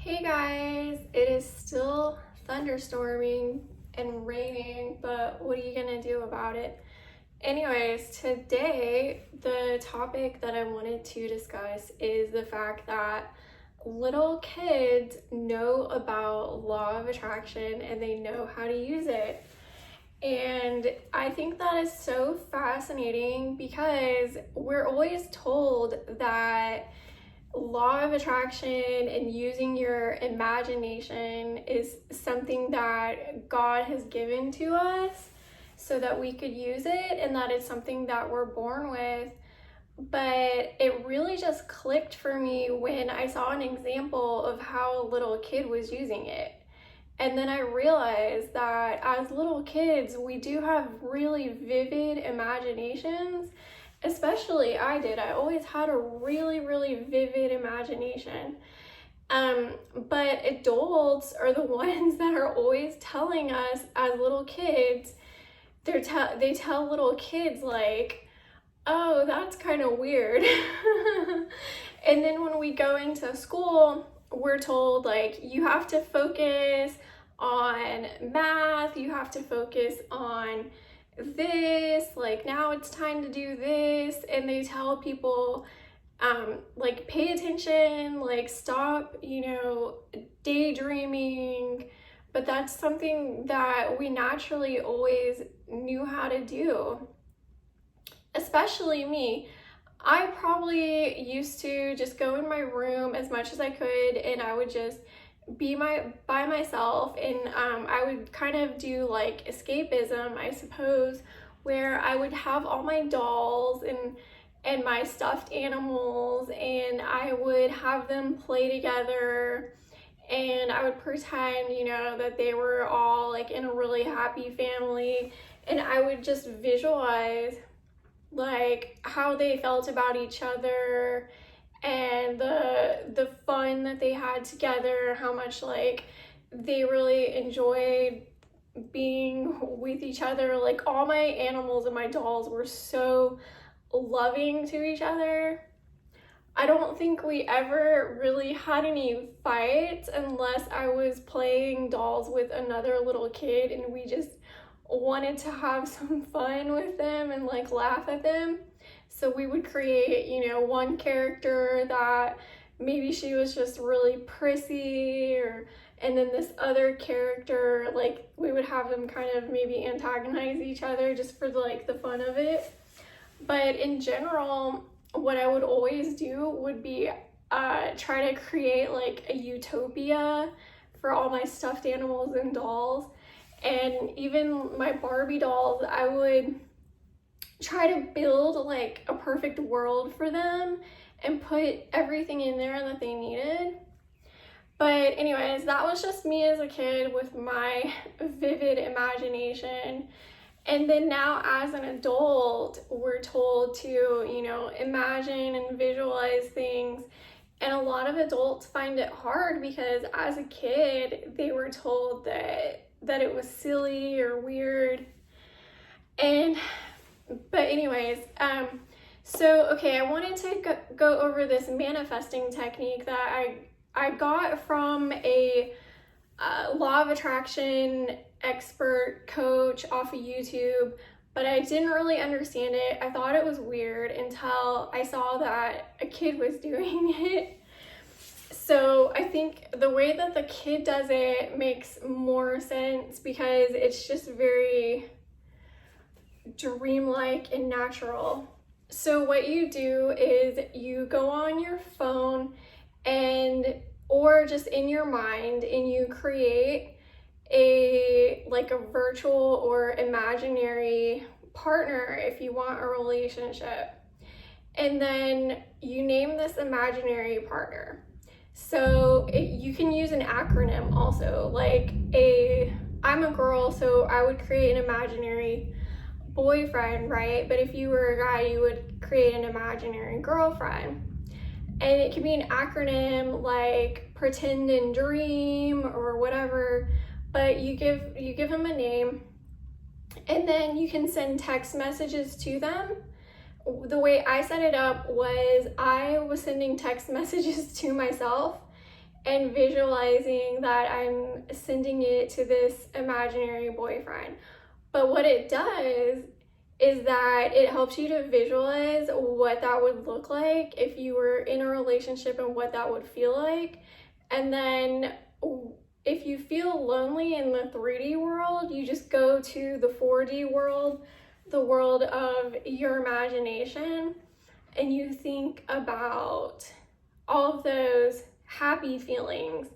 Hey guys, it is still thunderstorming and raining, but what are you gonna do about it? Anyways, today the topic that I wanted to discuss is the fact that little kids know about law of attraction and they know how to use it. And I think that is so fascinating because we're always told that law of attraction and using your imagination is something that God has given to us so that we could use it and that it's something that we're born with. But it really just clicked for me when I saw an example of how a little kid was using it. And then I realized that as little kids, we do have really vivid imaginations. Especially I did. I always had a really vivid imagination. But adults are the ones that are always telling us as little kids, they tell little kids like, oh, that's kind of weird. And then when we go into school, we're told like, you have to focus on math, you have to focus on this, like now it's time to do this, and they tell people like pay attention, like stop, daydreaming. But that's something that we naturally always knew how to do, especially me. I probably used to just go in my room as much as I could and I would just be by myself, and I would kind of do like escapism, I suppose, where I would have all my dolls and my stuffed animals, and I would have them play together, and I would pretend, that they were all like in a really happy family, and I would just visualize like how they felt about each other and the fun that they had together, how much like they really enjoyed being with each other. Like all my animals and my dolls were so loving to each other. I don't think we ever really had any fights unless I was playing dolls with another little kid and we just wanted to have some fun with them and like laugh at them. So we would create, one character that maybe she was just really prissy, and then this other character, like we would have them kind of maybe antagonize each other just for the fun of it. But in general, what I would always do would be try to create like a utopia for all my stuffed animals and dolls. And even my Barbie dolls, I would try to build like a perfect world for them and put everything in there that they needed. But anyways, that was just me as a kid with my vivid imagination. And then now as an adult, we're told to, imagine and visualize things. And a lot of adults find it hard because as a kid, they were told that it was silly or weird. But anyways, I wanted to go over this manifesting technique that I got from a law of attraction expert coach off of YouTube, but I didn't really understand it. I thought it was weird until I saw that a kid was doing it. So I think the way that the kid does it makes more sense because it's just very dreamlike and natural. So what you do is you go on your phone or just in your mind, and you create a virtual or imaginary partner if you want a relationship. And then you name this imaginary partner. So you can use an acronym also, I'm a girl, so I would create an imaginary boyfriend, right? But if you were a guy, you would create an imaginary girlfriend. And it can be an acronym like pretend and dream or whatever, but you give them a name, and then you can send text messages to them. The way I set it up was I was sending text messages to myself, and visualizing that I'm sending it to this imaginary boyfriend. But what it does is that it helps you to visualize what that would look like if you were in a relationship and what that would feel like. And then if you feel lonely in the 3D world, you just go to the 4D world, the world of your imagination, and you think about all of those happy feelings,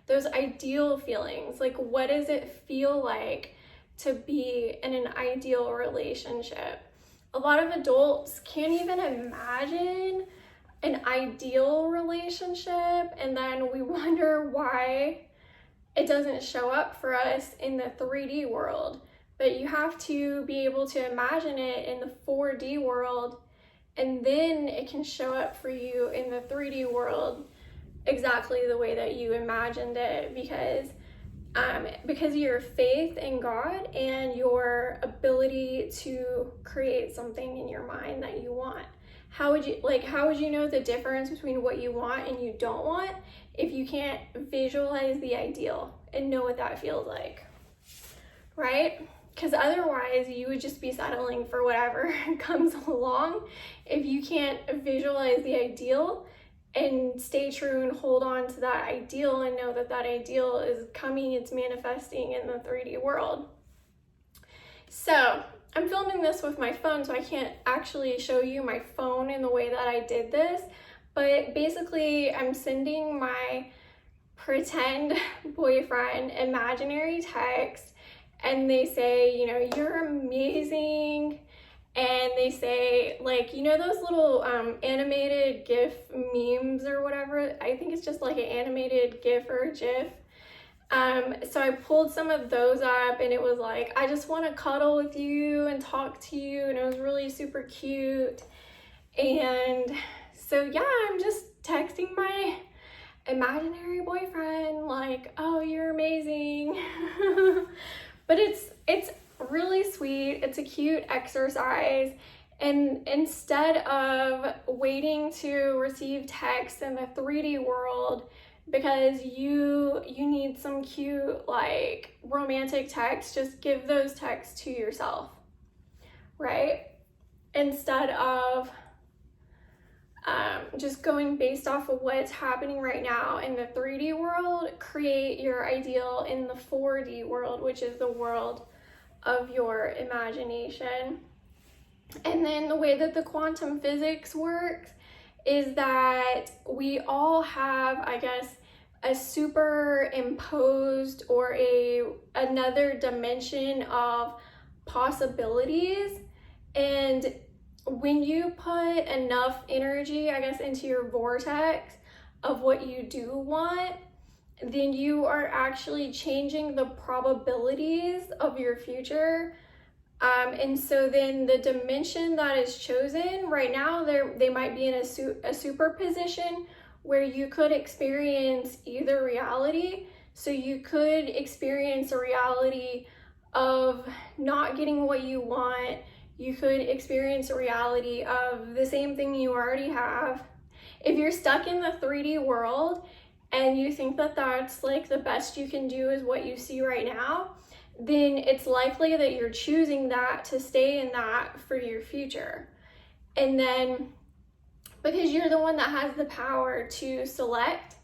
those ideal feelings. Like, what does it feel like to be in an ideal relationship? A lot of adults can't even imagine an ideal relationship, and then we wonder why it doesn't show up for us in the 3D world. But you have to be able to imagine it in the 4D world, and then it can show up for you in the 3D world exactly the way that you imagined it, because of your faith in God and your ability to create something in your mind that you want. How would you know the difference between what you want and you don't want if you can't visualize the ideal and know what that feels like, right? Because otherwise you would just be settling for whatever comes along if you can't visualize the ideal and stay true and hold on to that ideal and know that that ideal is coming, it's manifesting in the 3D world. So I'm filming this with my phone, so I can't actually show you my phone in the way that I did this, but basically I'm sending my pretend boyfriend imaginary text, and they say, you know, you're amazing. And they say, like, you know those little animated GIF memes or whatever? I think it's just like an animated GIF or GIF. So I pulled some of those up, and it was like, I just want to cuddle with you and talk to you, and it was really super cute. And so yeah, I'm just texting my imaginary boyfriend like, oh, you're amazing. But it's really sweet. It's a cute exercise, and instead of waiting to receive text in the 3D world because you need some cute like romantic text, just give those texts to yourself, right? Instead of just going based off of what's happening right now in the 3D world, create your ideal in the 4D world, which is the world of your imagination. And then the way that the quantum physics works is that we all have, I guess, a superimposed or another dimension of possibilities. And when you put enough energy, I guess, into your vortex of what you do want, then you are actually changing the probabilities of your future. And so then the dimension that is chosen right now, they might be in a superposition where you could experience either reality. So you could experience a reality of not getting what you want. You could experience a reality of the same thing you already have. If you're stuck in the 3D world and you think that that's like the best you can do is what you see right now, then it's likely that you're choosing that to stay in that for your future. And then because you're the one that has the power to select,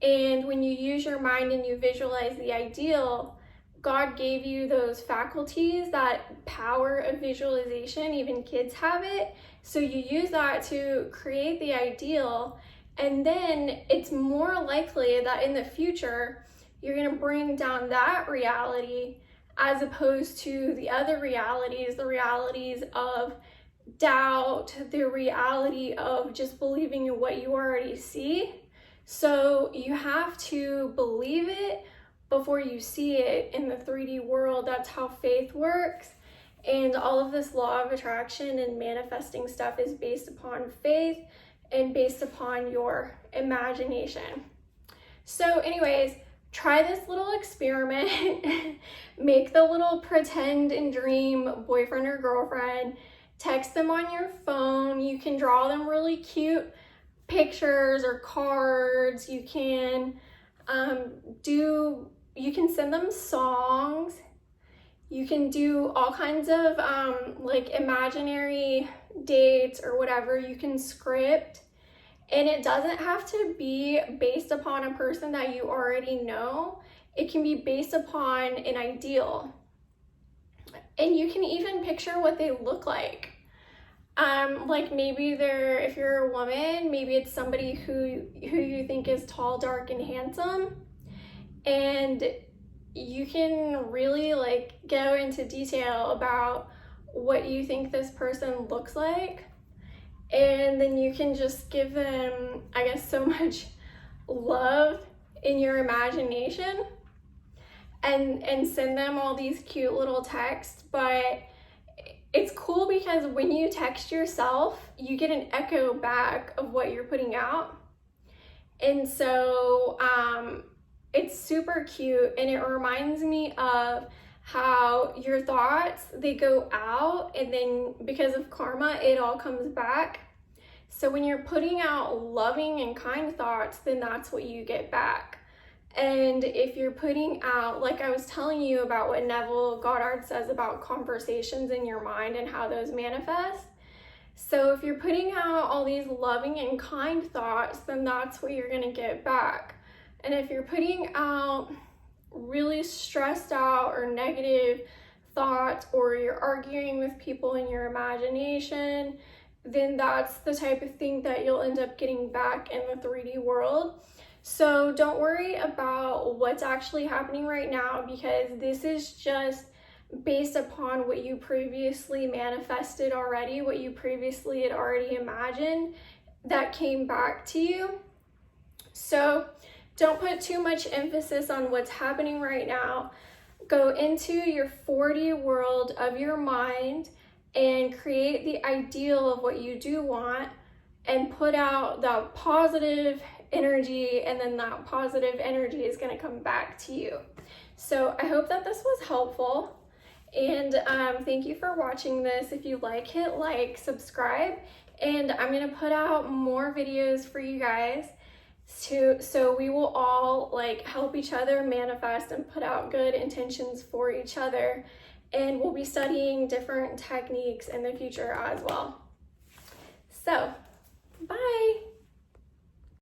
and when you use your mind and you visualize the ideal, God gave you those faculties, that power of visualization. Even kids have it. So you use that to create the ideal, and then it's more likely that in the future you're going to bring down that reality as opposed to the other realities, the realities of doubt, the reality of just believing in what you already see. So you have to believe it before you see it in the 3D world. That's how faith works. And all of this law of attraction and manifesting stuff is based upon faith and based upon your imagination. So anyways, try this little experiment. Make the little pretend and dream boyfriend or girlfriend. Text them on your phone. You can draw them really cute pictures or cards. You can you can send them songs. You can do all kinds of like imaginary dates or whatever. You can script, and it doesn't have to be based upon a person that you already know. It can be based upon an ideal. And you can even picture what they look like. Like maybe if you're a woman, maybe it's somebody who you think is tall, dark, and handsome. And you can really like go into detail about what you think this person looks like. And then you can just give them, I guess, so much love in your imagination and send them all these cute little texts. But it's cool because when you text yourself, you get an echo back of what you're putting out. And so it's super cute, and it reminds me of how your thoughts, they go out, and then because of karma, it all comes back. So when you're putting out loving and kind thoughts, then that's what you get back. And if you're putting out, like I was telling you about what Neville Goddard says about conversations in your mind and how those manifest. So if you're putting out all these loving and kind thoughts, then that's what you're going to get back. And if you're putting out really stressed out or negative thoughts, or you're arguing with people in your imagination, then that's the type of thing that you'll end up getting back in the 3D world. So don't worry about what's actually happening right now, because this is just based upon what you previously manifested already, what you previously had already imagined that came back to you. So don't put too much emphasis on what's happening right now. Go into your 4D world of your mind and create the ideal of what you do want, and put out that positive energy, and then that positive energy is going to come back to you. So I hope that this was helpful, and thank you for watching this. If you like, hit like, subscribe, and I'm going to put out more videos for you guys so we will all like help each other manifest and put out good intentions for each other. And we'll be studying different techniques in the future as well. So, bye!